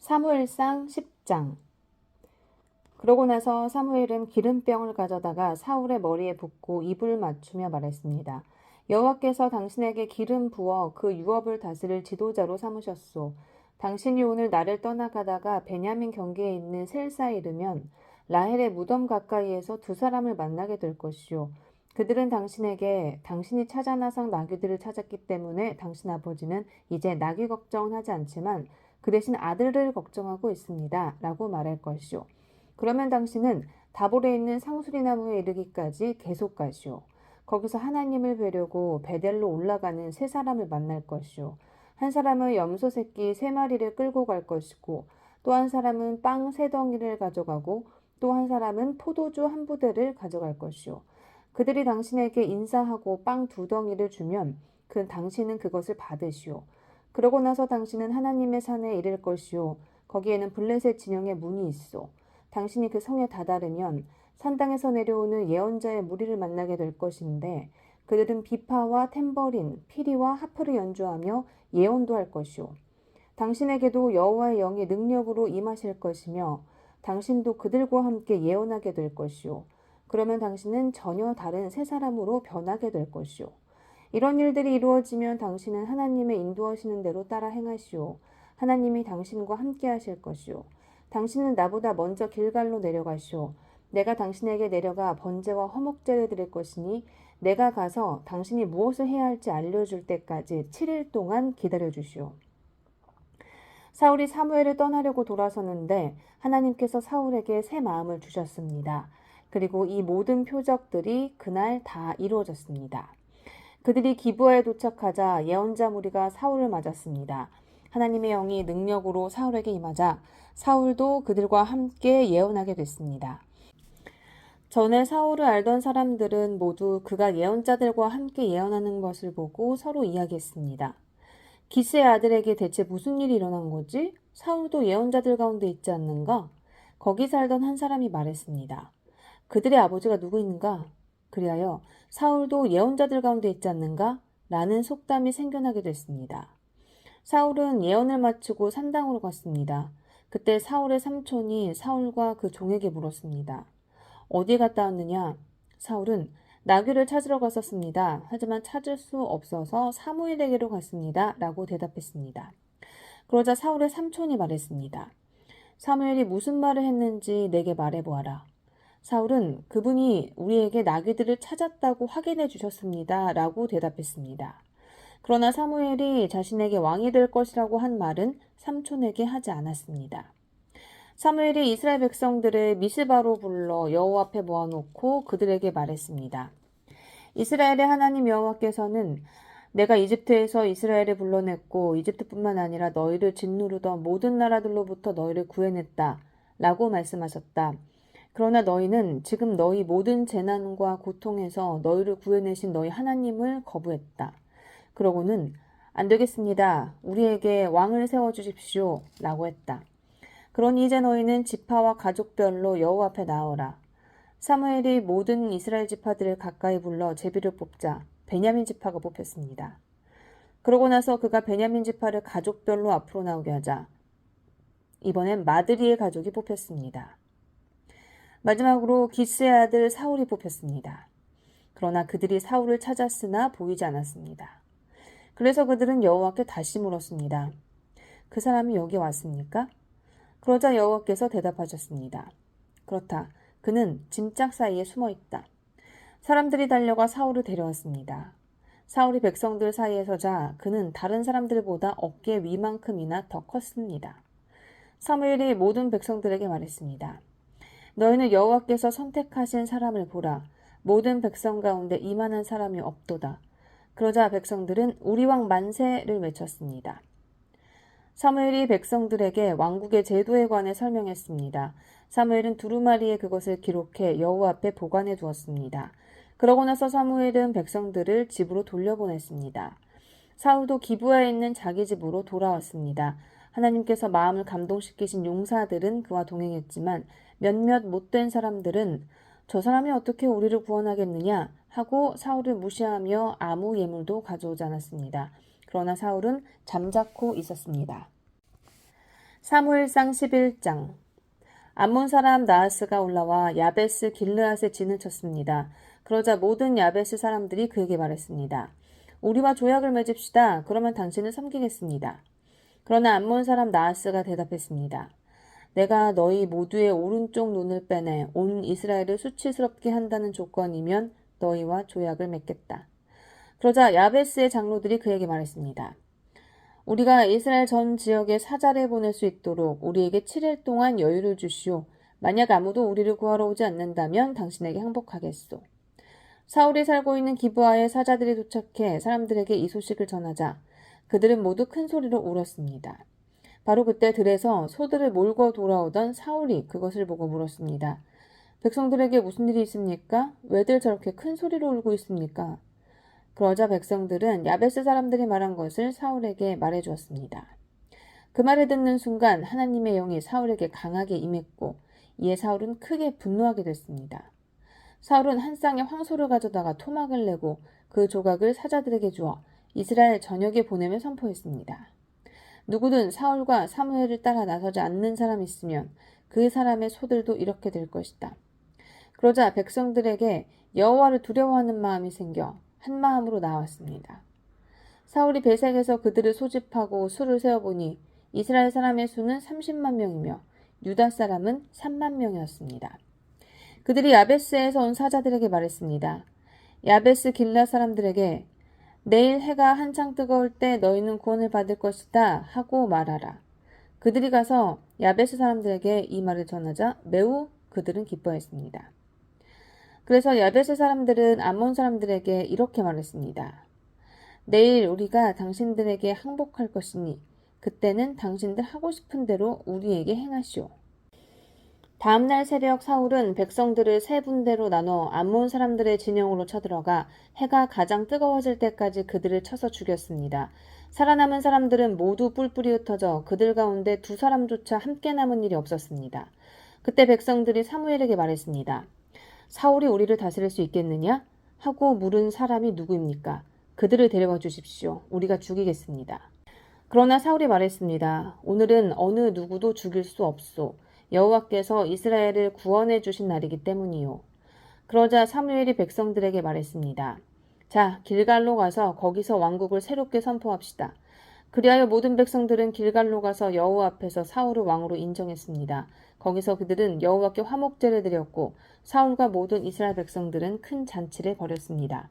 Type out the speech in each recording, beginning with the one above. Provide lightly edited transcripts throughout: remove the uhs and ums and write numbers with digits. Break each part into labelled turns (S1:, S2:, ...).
S1: 사무엘상 10장. 그러고 나서 사무엘은 기름병을 가져다가 사울의 머리에 붓고 입을 맞추며 말했습니다. 여호와께서 당신에게 기름 부어 그 유업을 다스릴 지도자로 삼으셨소. 당신이 오늘 나를 떠나가다가 베냐민 경계에 있는 셀사에 이르면 라헬의 무덤 가까이에서 두 사람을 만나게 될 것이요. 그들은 당신에게 당신이 찾아 나선 나귀들을 찾았기 때문에 당신 아버지는 이제 나귀 걱정은 하지 않지만 그 대신 아들을 걱정하고 있습니다. 라고 말할 것이요. 그러면 당신은 다볼에 있는 상수리 나무에 이르기까지 계속 가시오. 거기서 하나님을 뵈려고 베델로 올라가는 세 사람을 만날 것이오. 한 사람은 염소 새끼 세 마리를 끌고 갈 것이고 또 한 사람은 빵 세 덩이를 가져가고 또 한 사람은 포도주 한 부대를 가져갈 것이오. 그들이 당신에게 인사하고 빵 두 덩이를 주면 당신은 그것을 받으시오. 그러고 나서 당신은 하나님의 산에 이를 것이요. 거기에는 블레셋 진영의 문이 있어. 당신이 그 성에 다다르면 산당에서 내려오는 예언자의 무리를 만나게 될 것인데 그들은 비파와 탬버린, 피리와 하프를 연주하며 예언도 할 것이요. 당신에게도 여호와의 영이 능력으로 임하실 것이며 당신도 그들과 함께 예언하게 될 것이요. 그러면 당신은 전혀 다른 새 사람으로 변하게 될 것이요. 이런 일들이 이루어지면 당신은 하나님의 인도하시는 대로 따라 행하시오. 하나님이 당신과 함께 하실 것이오. 당신은 나보다 먼저 길갈로 내려가시오. 내가 당신에게 내려가 번제와 화목제를 드릴 것이니 내가 가서 당신이 무엇을 해야 할지 알려줄 때까지 7일 동안 기다려주시오. 사울이 사무엘을 떠나려고 돌아섰는데 하나님께서 사울에게 새 마음을 주셨습니다. 그리고 이 모든 표적들이 그날 다 이루어졌습니다. 그들이 기브아에 도착하자 예언자 무리가 사울을 맞았습니다. 하나님의 영이 능력으로 사울에게 임하자 사울도 그들과 함께 예언하게 됐습니다. 전에 사울을 알던 사람들은 모두 그가 예언자들과 함께 예언하는 것을 보고 서로 이야기했습니다. 기스의 아들에게 대체 무슨 일이 일어난 거지? 사울도 예언자들 가운데 있지 않는가? 거기 살던 한 사람이 말했습니다. 그들의 아버지가 누구인가? 그리하여 사울도 예언자들 가운데 있지 않는가? 라는 속담이 생겨나게 됐습니다. 사울은 예언을 마치고 산당으로 갔습니다. 그때 사울의 삼촌이 사울과 그 종에게 물었습니다. 어디 갔다 왔느냐? 사울은 나귀를 찾으러 갔었습니다. 하지만 찾을 수 없어서 사무엘에게로 갔습니다. 라고 대답했습니다. 그러자 사울의 삼촌이 말했습니다. 사무엘이 무슨 말을 했는지 내게 말해보아라. 사울은 그분이 우리에게 나귀들을 찾았다고 확인해 주셨습니다. 라고 대답했습니다. 그러나 사무엘이 자신에게 왕이 될 것이라고 한 말은 삼촌에게 하지 않았습니다. 사무엘이 이스라엘 백성들을 미스바로 불러 여호와 앞에 모아놓고 그들에게 말했습니다. 이스라엘의 하나님 여호와께서는 내가 이집트에서 이스라엘을 불러냈고 이집트뿐만 아니라 너희를 짓누르던 모든 나라들로부터 너희를 구해냈다. 라고 말씀하셨다. 그러나 너희는 지금 너희 모든 재난과 고통에서 너희를 구해내신 너희 하나님을 거부했다. 그러고는 안 되겠습니다. 우리에게 왕을 세워주십시오. 라고 했다. 그러니 이제 너희는 지파와 가족별로 여호와 앞에 나오라. 사무엘이 모든 이스라엘 지파들을 가까이 불러 제비를 뽑자 베냐민 지파가 뽑혔습니다. 그러고 나서 그가 베냐민 지파를 가족별로 앞으로 나오게 하자 이번엔 마드리의 가족이 뽑혔습니다. 마지막으로 기스의 아들 사울이 뽑혔습니다. 그러나 그들이 사울을 찾았으나 보이지 않았습니다. 그래서 그들은 여호와께 다시 물었습니다. 그 사람이 여기 왔습니까? 그러자 여호와께서 대답하셨습니다. 그렇다. 그는 짐짝 사이에 숨어 있다. 사람들이 달려가 사울을 데려왔습니다. 사울이 백성들 사이에 서자 그는 다른 사람들보다 어깨 위만큼이나 더 컸습니다. 사무엘이 모든 백성들에게 말했습니다. 너희는 여호와께서 선택하신 사람을 보라. 모든 백성 가운데 이만한 사람이 없도다. 그러자 백성들은 우리 왕 만세를 외쳤습니다. 사무엘이 백성들에게 왕국의 제도에 관해 설명했습니다. 사무엘은 두루마리에 그것을 기록해 여호와 앞에 보관해 두었습니다. 그러고 나서 사무엘은 백성들을 집으로 돌려보냈습니다. 사울도 기브아에 있는 자기 집으로 돌아왔습니다. 하나님께서 마음을 감동시키신 용사들은 그와 동행했지만 몇몇 못된 사람들은 저 사람이 어떻게 우리를 구원하겠느냐 하고 사울을 무시하며 아무 예물도 가져오지 않았습니다. 그러나 사울은 잠자코 있었습니다. 사무엘상 11장. 암몬 사람 나하스가 올라와 야베스 길르앗에 진을 쳤습니다. 그러자 모든 야베스 사람들이 그에게 말했습니다. 우리와 조약을 맺읍시다. 그러면 당신을 섬기겠습니다. 그러나 암몬 사람 나하스가 대답했습니다. 내가 너희 모두의 오른쪽 눈을 빼내 온 이스라엘을 수치스럽게 한다는 조건이면 너희와 조약을 맺겠다. 그러자 야베스의 장로들이 그에게 말했습니다. 우리가 이스라엘 전 지역에 사자를 보낼 수 있도록 우리에게 7일 동안 여유를 주시오. 만약 아무도 우리를 구하러 오지 않는다면 당신에게 항복하겠소. 사울이 살고 있는 기브아에 사자들이 도착해 사람들에게 이 소식을 전하자 그들은 모두 큰 소리로 울었습니다. 바로 그때 들에서 소들을 몰고 돌아오던 사울이 그것을 보고 물었습니다. 백성들에게 무슨 일이 있습니까? 왜들 저렇게 큰 소리로 울고 있습니까? 그러자 백성들은 야베스 사람들이 말한 것을 사울에게 말해주었습니다. 그 말을 듣는 순간 하나님의 영이 사울에게 강하게 임했고 이에 사울은 크게 분노하게 됐습니다. 사울은 한 쌍의 황소를 가져다가 토막을 내고 그 조각을 사자들에게 주어 이스라엘 전역에 보내며 선포했습니다. 누구든 사울과 사무엘을 따라 나서지 않는 사람이 있으면 그 사람의 소들도 이렇게 될 것이다. 그러자 백성들에게 여호와를 두려워하는 마음이 생겨 한 마음으로 나왔습니다. 사울이 베색에서 그들을 소집하고 수를 세어보니 이스라엘 사람의 수는 30만 명이며 유다 사람은 3만 명이었습니다. 그들이 야베스에서 온 사자들에게 말했습니다. 야베스 길라 사람들에게 내일 해가 한창 뜨거울 때 너희는 구원을 받을 것이다 하고 말하라. 그들이 가서 야베스 사람들에게 이 말을 전하자 매우 그들은 기뻐했습니다. 그래서 야베스 사람들은 암몬 사람들에게 이렇게 말했습니다. 내일 우리가 당신들에게 항복할 것이니 그때는 당신들 하고 싶은 대로 우리에게 행하시오. 다음날 새벽 사울은 백성들을 세 분대로 나눠 암몬 사람들의 진영으로 쳐들어가 해가 가장 뜨거워질 때까지 그들을 쳐서 죽였습니다. 살아남은 사람들은 모두 뿔뿔이 흩어져 그들 가운데 두 사람조차 함께 남은 일이 없었습니다. 그때 백성들이 사무엘에게 말했습니다. 사울이 우리를 다스릴 수 있겠느냐? 하고 물은 사람이 누구입니까? 그들을 데려와 주십시오. 우리가 죽이겠습니다. 그러나 사울이 말했습니다. 오늘은 어느 누구도 죽일 수 없소. 여호와께서 이스라엘을 구원해 주신 날이기 때문이요. 그러자 사무엘이 백성들에게 말했습니다. 자, 길갈로 가서 거기서 왕국을 새롭게 선포합시다. 그리하여 모든 백성들은 길갈로 가서 여호와 앞에서 사울을 왕으로 인정했습니다. 거기서 그들은 여호와께 화목제를 드렸고 사울과 모든 이스라엘 백성들은 큰 잔치를 벌였습니다.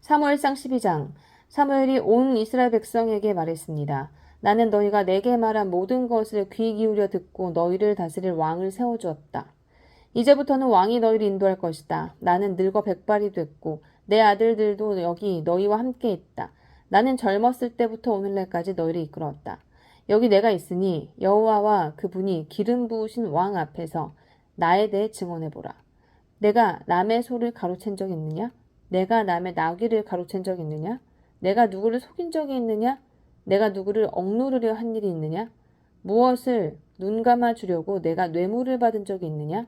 S1: 사무엘상 12장. 사무엘이 온 이스라엘 백성에게 말했습니다. 나는 너희가 내게 말한 모든 것을 귀 기울여 듣고 너희를 다스릴 왕을 세워주었다. 이제부터는 왕이 너희를 인도할 것이다. 나는 늙어 백발이 됐고 내 아들들도 여기 너희와 함께 있다. 나는 젊었을 때부터 오늘날까지 너희를 이끌었다. 여기 내가 있으니 여호와와 그분이 기름 부으신 왕 앞에서 나에 대해 증언해보라. 내가 남의 소를 가로챈 적이 있느냐? 내가 남의 나귀를 가로챈 적이 있느냐? 내가 누구를 속인 적이 있느냐? 내가 누구를 억누르려 한 일이 있느냐? 무엇을 눈 감아 주려고 내가 뇌물을 받은 적이 있느냐?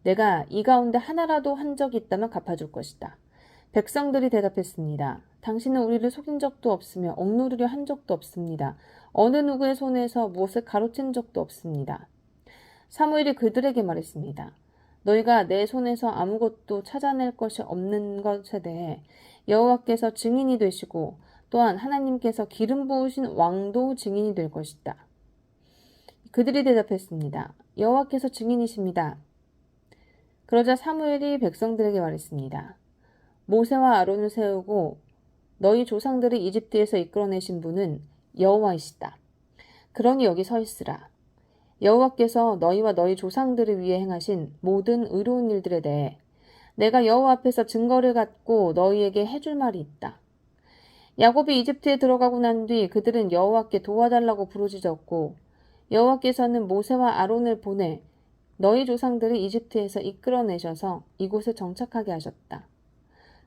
S1: 내가 이 가운데 하나라도 한 적이 있다면 갚아줄 것이다. 백성들이 대답했습니다. 당신은 우리를 속인 적도 없으며 억누르려 한 적도 없습니다. 어느 누구의 손에서 무엇을 가로챈 적도 없습니다. 사무엘이 그들에게 말했습니다. 너희가 내 손에서 아무것도 찾아낼 것이 없는 것에 대해 여호와께서 증인이 되시고 또한 하나님께서 기름 부으신 왕도 증인이 될 것이다. 그들이 대답했습니다. 여호와께서 증인이십니다. 그러자 사무엘이 백성들에게 말했습니다. 모세와 아론을 세우고 너희 조상들을 이집트에서 이끌어내신 분은 여호와이시다. 그러니 여기 서 있으라. 여호와께서 너희와 너희 조상들을 위해 행하신 모든 의로운 일들에 대해 내가 여호와 앞에서 증거를 갖고 너희에게 해줄 말이 있다. 야곱이 이집트에 들어가고 난 뒤 그들은 여호와께 도와달라고 부르짖었고 여호와께서는 모세와 아론을 보내 너희 조상들을 이집트에서 이끌어내셔서 이곳에 정착하게 하셨다.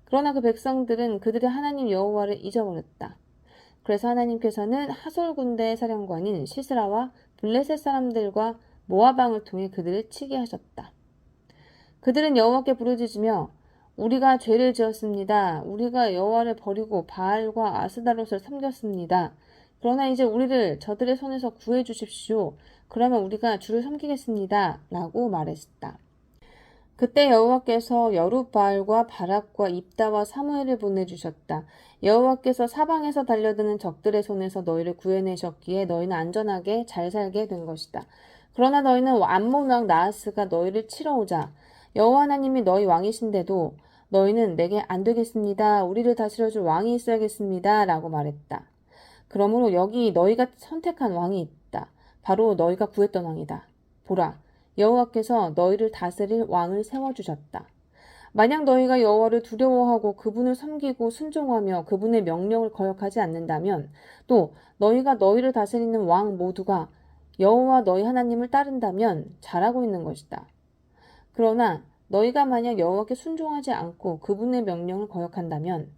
S1: 그러나 그 백성들은 그들의 하나님 여호와를 잊어버렸다. 그래서 하나님께서는 하솔 군대의 사령관인 시스라와 블레셋 사람들과 모압 왕을 통해 그들을 치게 하셨다. 그들은 여호와께 부르짖으며 우리가 죄를 지었습니다. 우리가 여호와를 버리고 바알과 아스다롯을 섬겼습니다. 그러나 이제 우리를 저들의 손에서 구해 주십시오. 그러면 우리가 주를 섬기겠습니다. 라고 말했다. 그때 여호와께서 여룻바알과 바락과 입다와 사무엘을 보내주셨다. 여호와께서 사방에서 달려드는 적들의 손에서 너희를 구해내셨기에 너희는 안전하게 잘 살게 된 것이다. 그러나 너희는 암몬 왕 나하스가 너희를 치러 오자 여호와 하나님이 너희 왕이신데도 너희는 내게 안 되겠습니다. 우리를 다스려줄 왕이 있어야겠습니다. 라고 말했다. 그러므로 여기 너희가 선택한 왕이 있다. 바로 너희가 구했던 왕이다. 보라, 여호와께서 너희를 다스릴 왕을 세워주셨다. 만약 너희가 여호와를 두려워하고 그분을 섬기고 순종하며 그분의 명령을 거역하지 않는다면 또 너희가 너희를 다스리는 왕 모두가 여호와 너희 하나님을 따른다면 잘하고 있는 것이다. 그러나 너희가 만약 여호와께 순종하지 않고 그분의 명령을 거역한다면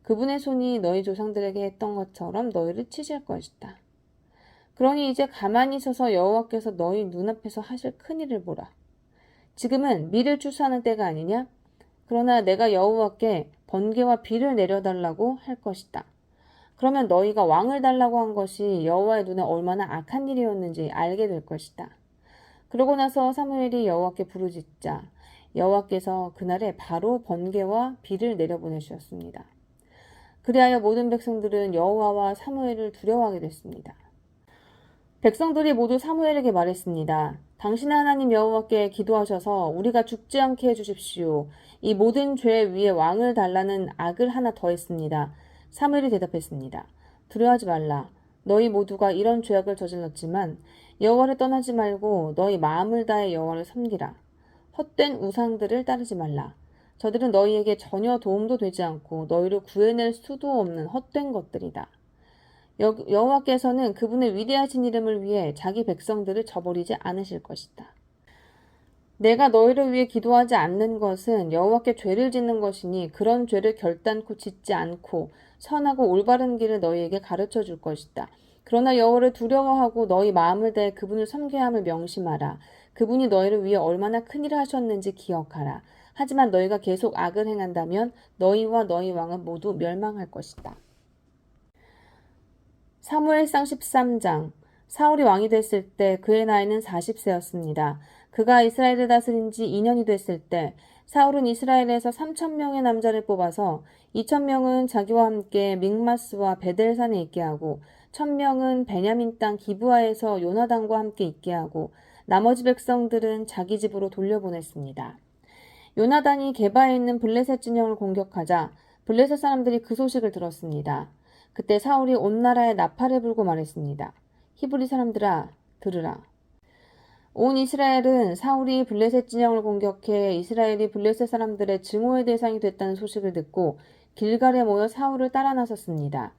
S1: 그분의 손이 너희 조상들에게 했던 것처럼 너희를 치실 것이다. 그러니 이제 가만히 서서 여호와께서 너희 눈앞에서 하실 큰일을 보라. 지금은 밀을 추수하는 때가 아니냐? 그러나 내가 여호와께 번개와 비를 내려달라고 할 것이다. 그러면 너희가 왕을 달라고 한 것이 여호와의 눈에 얼마나 악한 일이었는지 알게 될 것이다. 그러고 나서 사무엘이 여호와께 부르짖자 여호와께서 그날에 바로 번개와 비를 내려보내주셨습니다. 그리하여 모든 백성들은 여호와와 사무엘을 두려워하게 됐습니다. 백성들이 모두 사무엘에게 말했습니다. 당신의 하나님 여호와께 기도하셔서 우리가 죽지 않게 해주십시오. 이 모든 죄 위에 왕을 달라는 악을 하나 더했습니다. 사무엘이 대답했습니다. 두려워하지 말라. 너희 모두가 이런 죄악을 저질렀지만 여호와를 떠나지 말고 너희 마음을 다해 여호와를 섬기라. 헛된 우상들을 따르지 말라. 저들은 너희에게 전혀 도움도 되지 않고 너희를 구해낼 수도 없는 헛된 것들이다. 여호와께서는 그분의 위대하신 이름을 위해 자기 백성들을 저버리지 않으실 것이다. 내가 너희를 위해 기도하지 않는 것은 여호와께 죄를 짓는 것이니 그런 죄를 결단코 짓지 않고 선하고 올바른 길을 너희에게 가르쳐 줄 것이다. 그러나 여호와를 두려워하고 너희 마음을 다해 그분을 섬겨야 함을 명심하라. 그분이 너희를 위해 얼마나 큰 일을 하셨는지 기억하라. 하지만 너희가 계속 악을 행한다면 너희와 너희 왕은 모두 멸망할 것이다. 사무엘상 13장. 사울이 왕이 됐을 때 그의 나이는 40세였습니다. 그가 이스라엘을 다스린 지 2년이 됐을 때 사울은 이스라엘에서 3,000명의 남자를 뽑아서 2,000명은 자기와 함께 믹마스와 베델산에 있게 하고 1,000명은 베냐민 땅 기브아에서 요나단과 함께 있게 하고 나머지 백성들은 자기 집으로 돌려보냈습니다. 요나단이 게바에 있는 블레셋 진영을 공격하자 블레셋 사람들이 그 소식을 들었습니다. 그때 사울이 온 나라에 나팔을 불고 말했습니다. 히브리 사람들아, 들으라. 온 이스라엘은 사울이 블레셋 진영을 공격해 이스라엘이 블레셋 사람들의 증오의 대상이 됐다는 소식을 듣고 길갈에 모여 사울을 따라 나섰습니다.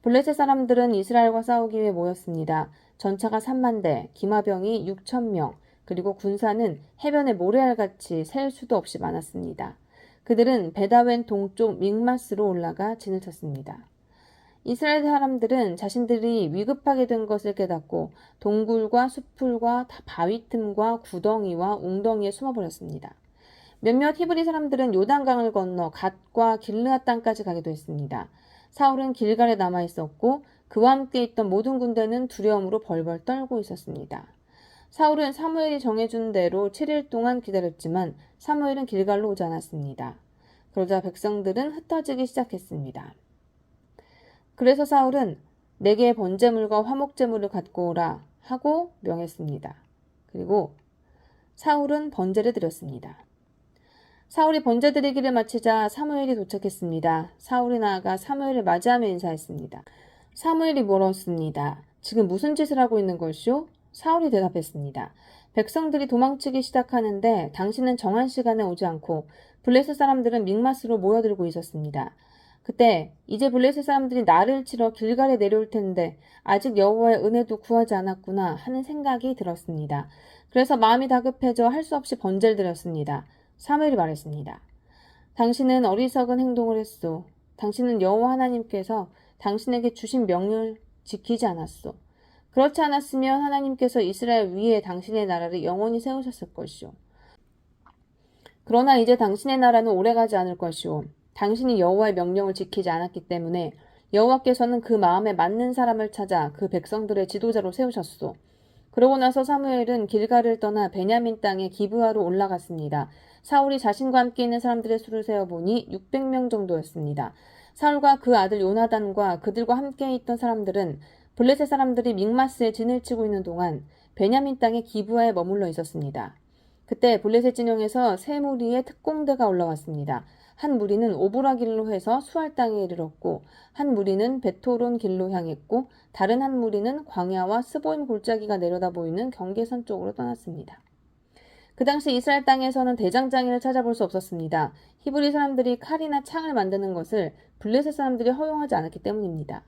S1: 블레셋 사람들은 이스라엘과 싸우기 위해 모였습니다. 전차가 3만 대, 기마병이 6,000명, 그리고 군사는 해변의 모래알같이 셀 수도 없이 많았습니다. 그들은 베다웬 동쪽 믹마스로 올라가 진을 쳤습니다. 이스라엘 사람들은 자신들이 위급하게 된 것을 깨닫고 동굴과 숲풀과 바위 틈과 구덩이와 웅덩이에 숨어버렸습니다. 몇몇 히브리 사람들은 요단강을 건너 갓과 길르앗 땅까지 가기도 했습니다. 사울은 길갈에 남아 있었고 그와 함께 있던 모든 군대는 두려움으로 벌벌 떨고 있었습니다. 사울은 사무엘이 정해준 대로 7일 동안 기다렸지만 사무엘은 길갈로 오지 않았습니다. 그러자 백성들은 흩어지기 시작했습니다. 그래서 사울은 내게 번제물과 화목제물을 갖고 오라 하고 명했습니다. 그리고 사울은 번제를 드렸습니다. 사울이 번제 드리기를 마치자 사무엘이 도착했습니다. 사울이 나아가 사무엘을 맞이하며 인사했습니다. 사무엘이 물었습니다. 지금 무슨 짓을 하고 있는 것이오? 사울이 대답했습니다. 백성들이 도망치기 시작하는데 당신은 정한 시간에 오지 않고 블레셋 사람들은 믹마스로 모여들고 있었습니다. 그때 이제 블레셋 사람들이 나를 치러 길갈에 내려올 텐데 아직 여호와의 은혜도 구하지 않았구나 하는 생각이 들었습니다. 그래서 마음이 다급해져 할 수 없이 번제를 드렸습니다. 사무엘이 말했습니다. 당신은 어리석은 행동을 했소. 당신은 여호와 하나님께서 당신에게 주신 명령을 지키지 않았소. 그렇지 않았으면 하나님께서 이스라엘 위에 당신의 나라를 영원히 세우셨을 것이오. 그러나 이제 당신의 나라는 오래가지 않을 것이오. 당신이 여호와의 명령을 지키지 않았기 때문에 여호와께서는 그 마음에 맞는 사람을 찾아 그 백성들의 지도자로 세우셨소. 그러고 나서 사무엘은 길갈을 떠나 베냐민 땅의 기브아로 올라갔습니다. 사울이 자신과 함께 있는 사람들의 수를 세어보니 600명 정도였습니다. 사울과 그 아들 요나단과 그들과 함께 있던 사람들은 블레셋 사람들이 믹마스에 진을 치고 있는 동안 베냐민 땅의 기브아에 머물러 있었습니다. 그때 블레셋 진영에서 세 무리의 특공대가 올라왔습니다. 한 무리는 오브라 길로 해서 수알 땅에 이르렀고, 한 무리는 베토론 길로 향했고, 다른 한 무리는 광야와 스보임 골짜기가 내려다 보이는 경계선 쪽으로 떠났습니다. 그 당시 이스라엘 땅에서는 대장장이를 찾아볼 수 없었습니다. 히브리 사람들이 칼이나 창을 만드는 것을 블레셋 사람들이 허용하지 않았기 때문입니다.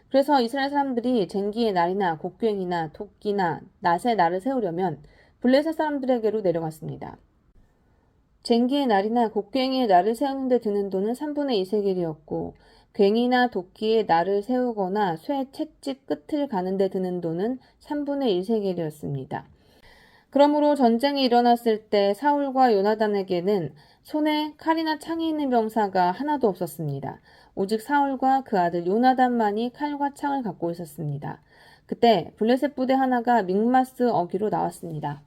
S1: 그래서 이스라엘 사람들이 쟁기의 날이나 곡괭이나 도끼나 낫의 날을 세우려면 블레셋 사람들에게로 내려갔습니다. 쟁기의 날이나 곡괭이의 날을 세우는 데 드는 돈은 3분의 2세겔이었고, 괭이나 도끼의 날을 세우거나 쇠 채찍 끝을 가는 데 드는 돈은 3분의 1세겔이었습니다. 그러므로 전쟁이 일어났을 때 사울과 요나단에게는 손에 칼이나 창이 있는 병사가 하나도 없었습니다. 오직 사울과 그 아들 요나단만이 칼과 창을 갖고 있었습니다. 그때 블레셋 부대 하나가 믹마스 어기로 나왔습니다.